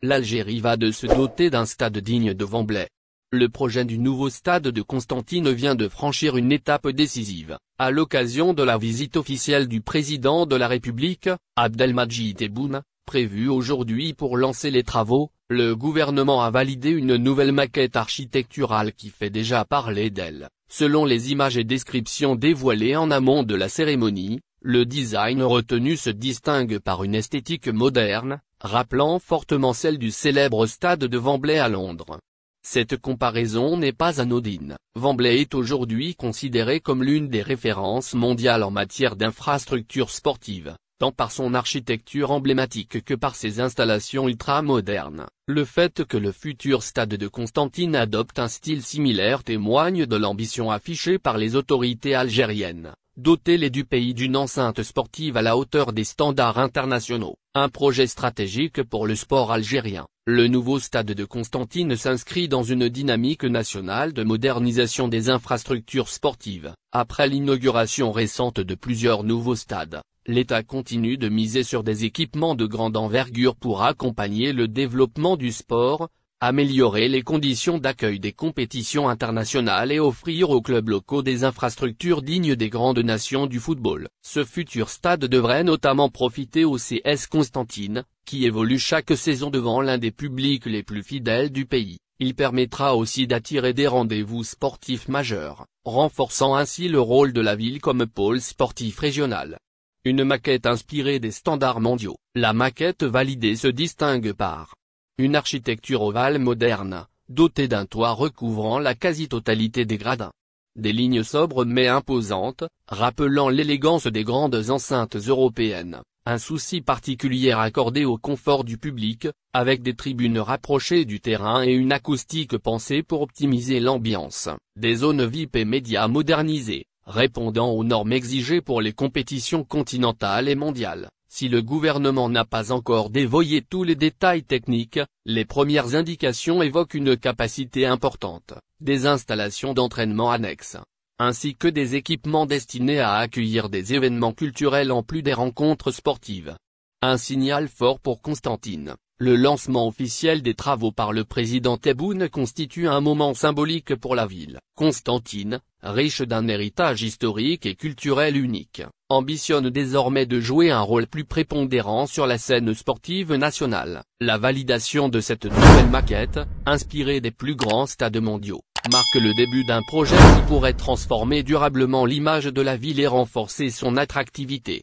l'Algérie va de se doter d'un stade digne de Wembley. Le projet du nouveau stade de Constantine vient de franchir une étape décisive, à l'occasion de la visite officielle du président de la République, Abdelmadjid Tebboune, prévue aujourd'hui pour lancer les travaux. Le gouvernement a validé une nouvelle maquette architecturale qui fait déjà parler d'elle. Selon les images et descriptions dévoilées en amont de la cérémonie, le design retenu se distingue par une esthétique moderne, rappelant fortement celle du célèbre stade de Wembley à Londres. Cette comparaison n'est pas anodine. Wembley est aujourd'hui considéré comme l'une des références mondiales en matière d'infrastructures sportives, tant par son architecture emblématique que par ses installations ultra-modernes. Le fait que le futur stade de Constantine adopte un style similaire témoigne de l'ambition affichée par les autorités algériennes, doter les du pays d'une enceinte sportive à la hauteur des standards internationaux, un projet stratégique pour le sport algérien. Le nouveau stade de Constantine s'inscrit dans une dynamique nationale de modernisation des infrastructures sportives. Après l'inauguration récente de plusieurs nouveaux stades, l'État continue de miser sur des équipements de grande envergure pour accompagner le développement du sport, améliorer les conditions d'accueil des compétitions internationales et offrir aux clubs locaux des infrastructures dignes des grandes nations du football. Ce futur stade devrait notamment profiter au CS Constantine, qui évolue chaque saison devant l'un des publics les plus fidèles du pays. Il permettra aussi d'attirer des rendez-vous sportifs majeurs, renforçant ainsi le rôle de la ville comme pôle sportif régional. Une maquette inspirée des standards mondiaux. La maquette validée se distingue par une architecture ovale moderne, dotée d'un toit recouvrant la quasi-totalité des gradins. Des lignes sobres mais imposantes, rappelant l'élégance des grandes enceintes européennes. Un souci particulier accordé au confort du public, avec des tribunes rapprochées du terrain et une acoustique pensée pour optimiser l'ambiance. Des zones VIP et médias modernisées, répondant aux normes exigées pour les compétitions continentales et mondiales. Si le gouvernement n'a pas encore dévoilé tous les détails techniques, les premières indications évoquent une capacité importante, des installations d'entraînement annexes, ainsi que des équipements destinés à accueillir des événements culturels en plus des rencontres sportives. Un signal fort pour Constantine. Le lancement officiel des travaux par le président Tebboune constitue un moment symbolique pour la ville. Constantine, riche d'un héritage historique et culturel unique, ambitionne désormais de jouer un rôle plus prépondérant sur la scène sportive nationale. La validation de cette nouvelle maquette, inspirée des plus grands stades mondiaux, marque le début d'un projet qui pourrait transformer durablement l'image de la ville et renforcer son attractivité.